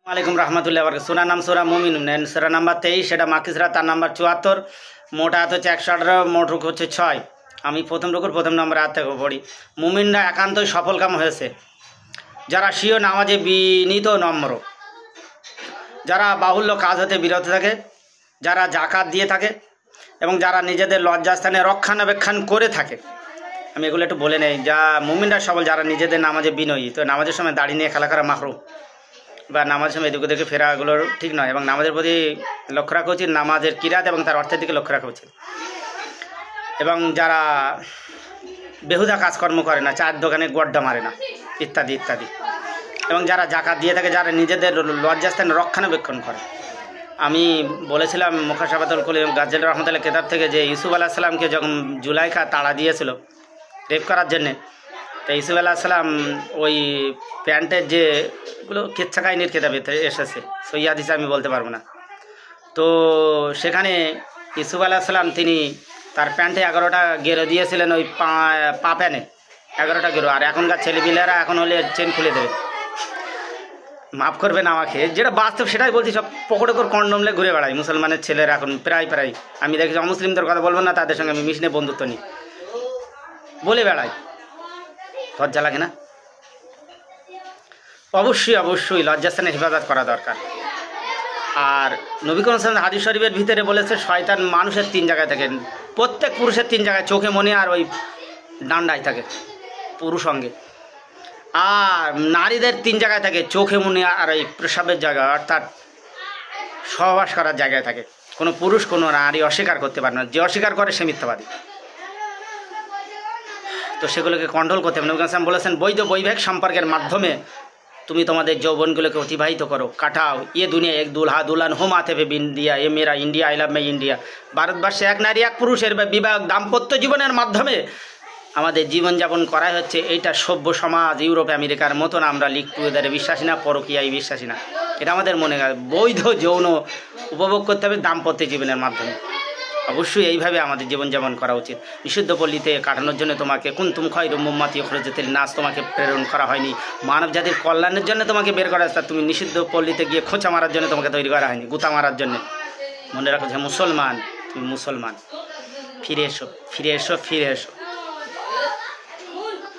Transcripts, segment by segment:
আলাইকুম রহমতুল্লাহ বরকাত। সুরা নাম সুরা মুমিনুন, সুরা নাম্বার 23, সেটা মাকিসরা, তার নাম্বার 74, মোট আয়াত হচ্ছে 118, মোট রুকু হচ্ছে 6। আমি প্রথম রুকুর প্রথম নম্বর আয়াত থেকে পড়ি। মুমিনরা একান্তই সফলকাম হয়েছে যারা স্বীয় নামাজে বিনীত নম্র, যারা বাহুল্য কাজ হতে বিরত থাকে, যারা জাকাত দিয়ে থাকে এবং যারা নিজেদের লজ্জাস্থানে রক্ষণাবেক্ষণ করে থাকে। আমি এগুলো একটু বলে নেই। যা মুমিনরা সফল যারা নিজেদের নামাজে বিনয়ী। তো নামাজের সময় দাড়ি নিয়ে খেলা করা মাকরুহ বা নামাজের সময় এদিক ওদিকে ফেরাগুলোর ঠিক নয়, এবং নামাজের প্রতি লক্ষ্য রাখা উচিত, নামাজের কিরাত এবং তার অর্থের দিকে লক্ষ্য রাখা উচিত। এবং যারা বেহুদা কাজকর্ম করে না, চায়ের দোকানে গড্ডা মারে না, ইত্যাদি ইত্যাদি। এবং যারা জাকাত দিয়ে থাকে, যারা নিজেদের লজ্জাস্থান রক্ষণাবেক্ষণ করে। আমি বলেছিলাম মুখাশাবাতুল কলিম গাজ্জাল রহমতুল্লাহ কেতাব থেকে যে ইউসুফ আলাইহিস সালামকে যখন জুলাইখা তাড়া দিয়েছিল রেপ করার জন্যে, তো ইউসুফ আলাইহিস সালাম ওই প্যান্টের যেগুলো কিচ্ছা কাহিনীর কেতাবে এসেছে, সই হাদিস আমি বলতে পারবো না। তো সেখানে ইউসুফ আলাইহিস সালাম তিনি তার প্যান্টে 11টা গেরো দিয়েছিলেন, ওই পা প্যানে 11টা গেরো। আর এখনকার ছেলেপিলেরা এখন হলে চেন খুলে দেবে, মাফ করবেন আমাকে, যেটা বাস্তব সেটাই বলছি। সব পকড়ে করে কন্ডমলে ঘুরে বেড়ায় মুসলমানের ছেলেরা এখন প্রায় আমি দেখি অমুসলিমদের কথা বলবো না, তাদের সঙ্গে আমি মিশনে বন্ধুত্ব নিই, বলে বেড়াই। লজ্জা লাগে না? অবশ্যই অবশ্যই লজ্জাস্থানে হেফাজত করা দরকার। আর নবী করিম সাল্লাল্লাহু আলাইহি ওয়াসাল্লাম হাদিস শরীফের ভিতরে বলেছে শয়তান মানুষের 3 জায়গায় থাকে, প্রত্যেক পুরুষের 3 জায়গায়, চোখে, মনে আর ওই ডান্ডায় থাকে পুরুষ অঙ্গে। আর নারীদের 3 জায়গায় থাকে, চোখে, মনে আর ওই প্রসাবের জায়গা, অর্থাৎ সহবাস করার জায়গায় থাকে। কোনো পুরুষ কোনো নারী অস্বীকার করতে পারে না, যে অস্বীকার করে সে মিথ্যাবাদী। তো সেগুলোকে কন্ট্রোল করতে হবে। নবী সাল্লাল্লাহু আলাইহি ওয়াসাল্লাম বলেছেন বৈধ বৈবাহিক সম্পর্কের মাধ্যমে তুমি তোমাদের যৌবনগুলোকে অতিবাহিত করো, কাটাও। ইয়ে দুনিয়া এক দুলহা দুলহান হোম আতে ভে ইন্ডিয়া, এ মেরা India, I love my India. ভারতবর্ষে এক নারী এক পুরুষের বিবাহ দাম্পত্য জীবনের মাধ্যমে আমাদের জীবনযাপন করাই হচ্ছে। এইটা সভ্য সমাজ ইউরোপ আমেরিকার মতন আমরা লিগ টুগেদারে বিশ্বাসী না, পরকীয়ায় বিশ্বাসী না। এটা আমাদের মনে হয় বৈধ যৌন উপভোগ করতে হবে দাম্পত্য জীবনের মাধ্যমে। অবশ্যই এইভাবে আমাদের জীবনযাপন করা উচিত। বিশুদ্ধ পল্লীতে কাটানোর জন্য তোমাকে কুনতুম খায়রুম উম্মাতি উখরিজাত লিন-নাস তোমাকে প্রেরণ করা হয়নি। মানব জাতির কল্যাণের জন্য তোমাকে বের করা হয়েছে। তুমি নিষিদ্ধ পল্লীতে গিয়ে খোঁচা মারার জন্য তোমাকে তৈরি করা হয়নি, গুতা মারার জন্য। মনে রাখো যে মুসলমান, তুমি মুসলমান। ফিরে এসো, ফিরে এসো, ফিরে এসো।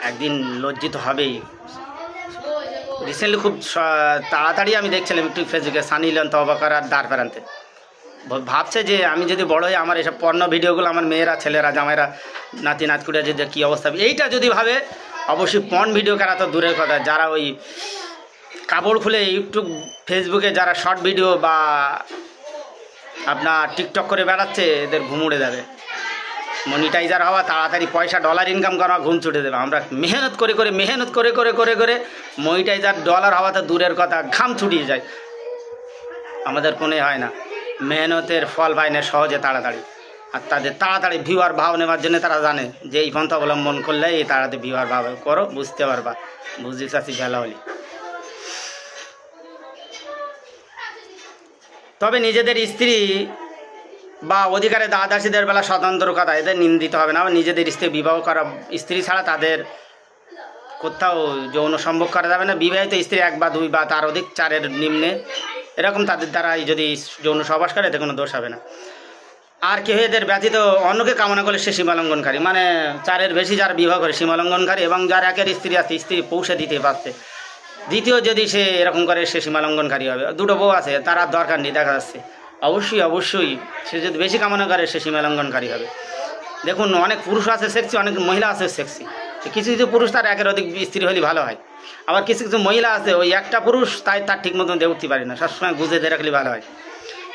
একদিন লজ্জিত হবেই। রিসেন্টলি খুব তাড়াতাড়ি আমি দেখছিলাম একটু ফেসবুকে, সানি লিওন তওবা করার দ্বার প্রান্তে ভাবছে যে আমি যদি বড় হই আমার এসব পর্ণ ভিডিওগুলো আমার মেয়েরা, ছেলেরা, জামাইরা, নাতি নাতকুড়া যে কী অবস্থা, এইটা যদি ভাবে অবশ্যই পর্ন ভিডিও করা তো দূরের কথা, যারা ওই কাপড় খুলে ইউটিউব ফেসবুকে যারা শর্ট ভিডিও বা আপনার টিকটক করে বেড়াচ্ছে, এদের ঘুম উড়ে যাবে। মনিটাইজার হওয়া, তাড়াতাড়ি পয়সা ডলার ইনকাম করা, ঘুম ছুটে দেবে। আমরা মেহনত করে মনিটাইজার ডলার হওয়া তো দূরের কথা, ঘাম ছুটিয়ে যায়। আমাদের কোনো হয় না, মেহনতের ফল পায় না সহজে তাড়াতাড়ি। আর তাদের তাড়াতাড়ি ভিউয়ার ভাব নেওয়ার জন্য তারা জানে যে এই পন্থা অবলম্বন করলে এই তাড়াতাড়ি ভিউয়ার ভাব করো, বুঝতে পারবা, বুঝতে চাচ্ছি ভেলা হলি। তবে নিজেদের স্ত্রী বা অধিকারে দাদাসীদের বেলা স্বতন্ত্র কথা, এদের নিন্দিত হবে না। নিজেদের স্ত্রী বিবাহ করা স্ত্রী ছাড়া তাদের কোথাও যৌন সম্ভোগ করা যাবে না। বিবাহিত স্ত্রী 1 বা 2 বা তার অধিক 4-এর নিম্নে এরকম তাদের দ্বারাই যদি যৌন সহবাস করে এতে কোনো দোষ হবে না। আর কেউ এদের ব্যতীত অন্যকে কামনা করলে সে সীমালঙ্ঘনকারী, মানে 4-এর বেশি যারা বিবাহ করে সীমালঙ্ঘনকারী, এবং যার 1-এর স্ত্রী আছে, স্ত্রী পৌঁছে দিতে পারছে, দ্বিতীয় যদি সে এরকম করে সে সীমালঙ্ঘনকারী হবে। 2টো বউ আছে, তার আর দরকার নেই, দেখা যাচ্ছে। অবশ্যই অবশ্যই সে যদি বেশি কামনা করে সে সীমালঙ্ঘনকারী হবে। দেখুন অনেক পুরুষ আছে সেক্সি, অনেক মহিলা আছে সেক্সি। কিছু কিছু পুরুষ তার 1-এর অধিক স্ত্রী হলে ভালো হয়। আবার কিছু কিছু মহিলা আছে ওই একটা পুরুষ তার ঠিক মতন দিয়ে উঠতে পারে না, সবসময় গুজে দিয়ে রাখলে ভালো হয়।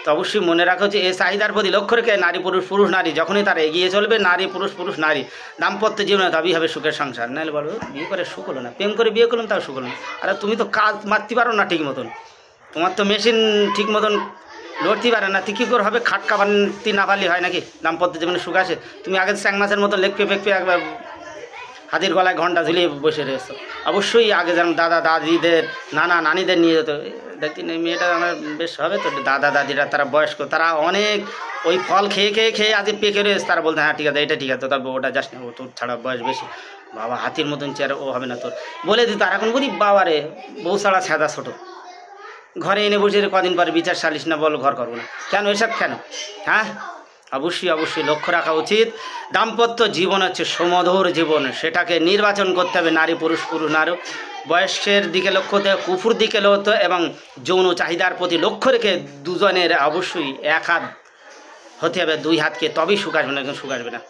তো অবশ্যই মনে রাখো যে এই চাহিদার প্রতি লক্ষ্য রেখে নারী পুরুষ, পুরুষ নারী যখনই তারা এগিয়ে চলবে, নারী পুরুষ, পুরুষ নারী দাম্পত্য জীবনে তবেই হবে সুখের সংসার। নাহলে বলবো বিয়ে করে সুখ হলো না, প্রেম করে বিয়ে করলাম তাও সুখ হলো না। আরে তুমি তো কাজ মারতে পারো না ঠিক মতন, তোমার তো মেশিন ঠিক মতন লড়তে পারে না, তুই কী করে হবে? খাটকা বানতে না পারলে হয় নাকি দাম্পত্য জীবনে সুখ আসে? তুমি আগে 1 মাসের মতো লেখপে ফেঁকপে একবার হাতির গলায় ঘন্টা ঝুলিয়ে বসে রয়েছো। অবশ্যই আগে যেমন দাদা দাদিদের, নানা নানিদের নিয়ে যেত, দেখি মেয়েটা আমার বেশ হবে তো। দাদা দাদিরা তারা বয়স্ক, তারা অনেক ওই ফল খেয়ে খেয়ে খেয়ে আজ পেকে রয়েছে, তারা বলতে হ্যাঁ ঠিক আছে, এটা ঠিক আছে, তবে ওটা যাস না, ও তোর ছাড়া বয়স বেশি, বাবা হাতির মতন চেয়ার ও হবে না তোর, বলে দিত। আর এখন বলি বাবা রে, বউ ছাড়া ছেঁদা ছোটো, ঘরে এনে বসে কদিন পরে বিচার সালিশ না বল ঘর করবো না, কেন এসব কেন? হ্যাঁ, অবশ্যই অবশ্যই লক্ষ্য রাখা উচিত। দাম্পত্য জীবন হচ্ছে সমধুর জীবন, সেটাকে নির্বাচন করতে হবে নারী পুরুষ, পুরুষ নারী, বয়সের দিকে লক্ষ্য হতে হবে, কুফুর দিকে লক্ষ্য এবং যৌন চাহিদার প্রতি লক্ষ্য রেখে দুজনের অবশ্যই এক হাত হতে হবে, দুই হাতকে, তবেই সুখ আসবে না, একদম সুখ আসবে না,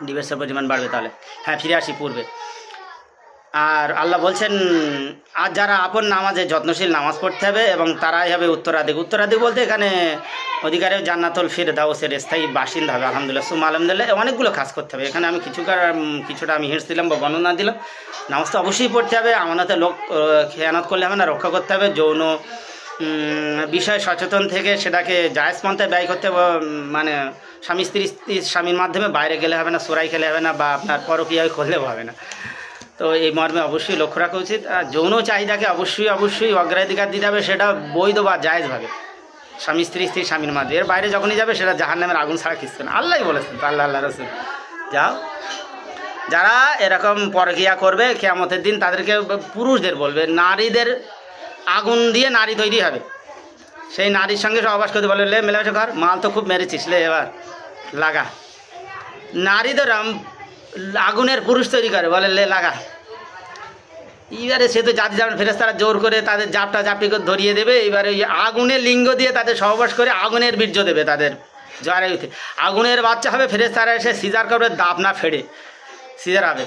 ডিভোর্সের পরিমাণ বাড়বে। তাহলে হ্যাঁ, ফিরে আসি পূর্বে। আর আল্লাহ বলছেন আর যারা আপন নামাজে যত্নশীল, নামাজ পড়তে হবে এবং তারাই হবে উত্তরাধিক। উত্তরাধিক বলতে এখানে অধিকারে জান্নাতুল ফিরদাউসের স্থায়ী বাসিন্দা হবে। আলহামদুলিল্লাহ সুম্মা আলহামদুলিল্লাহ, অনেকগুলো কাজ করতে হবে। এখানে আমি কিছুটা আমি হিন্টস দিলাম বা বর্ণনা দিলাম। নামাজ তো অবশ্যই পড়তে হবে, আমানতে লোক খেয়ানত করলে হবে না, রক্ষা করতে হবে। যৌন বিষয় সচেতন থেকে সেটাকে জায়েজ পন্থায় ব্যয় করতে হবে, মানে স্বামী স্ত্রী স্বামীর মাধ্যমে বাইরে গেলে হবে না, সোরাই খেলে হবে না, বা আপনার পরকীয়ায় করলেও হবে না। তো এই মর্মে অবশ্যই লক্ষ্য রাখা উচিত। আর যৌন চাহিদাকে অবশ্যই অবশ্যই অগ্রাধিকার দিতে হবে, সেটা বৈধ বা জায়েজভাবে, স্বামী স্ত্রী স্বামীর মাঝে। এর বাইরে যখনই যাবে সেটা জাহান্নামের আগুন ছাড়া কিছু না, আল্লাহই বলেছেন, তো আল্লাহ রসুল। যাও, যারা এরকম পরকীয়া করবে কিয়ামতের দিন তাদেরকে পুরুষদের বলবে, নারীদের আগুন দিয়ে নারী তৈরি হবে, সেই নারীর সঙ্গে সহবাস করতে বলবে, লে মেলামেশা কর, মাল তো খুব মেরেছিস, লে এবার লাগা। নারীদের আগুনের পুরুষ তৈরি করে, বলে লে লাগা। এবারে সে তো জাতি যেমন ফেরেশতারা জোর করে তাদের জাপটি করে ধরিয়ে দেবে, এবারে ওই আগুনের লিঙ্গ দিয়ে তাদের সহবাস করে আগুনের বীর্য দেবে, তাদের জ্বরে উঠে আগুনের বাচ্চা হবে। ফেরেশতারা এসে সিজার করবে, দাব না ফেড়ে সিজার হবে,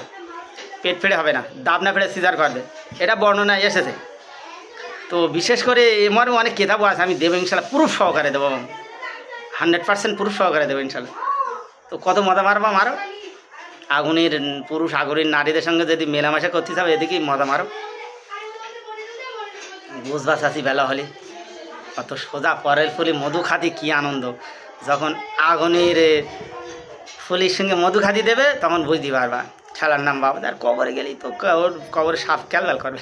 পেট ফেড়ে হবে না, দাব না ফেড়ে সিজার করবে, এটা বর্ণনায় এসেছে। তো বিশেষ করে এমন অনেক কেতাবও আছে, আমি দেবো ইনশাল্লাহ, প্রুফ সহকারে দেবো, 100% প্রুফ সহকারে দেবো ইনশাল্লাহ। তো কত মজা মারবা মারো, আগুনের পুরুষ আগুনের নারীদের সঙ্গে যদি মেলামেশা করতে হবে, এদিকেই মজা মারো, বুঝবা চাষি বেলা হলে অত সোজা পরের ফুলি মধু খাতি কি আনন্দ। যখন আগুনের ফুলির সঙ্গে মধু খাতি দেবে তখন বুঝতে পারবা। খেলার নাম বাবা, আর কবরে গেলেই তো কবরে সাপ খেলবেল করবে।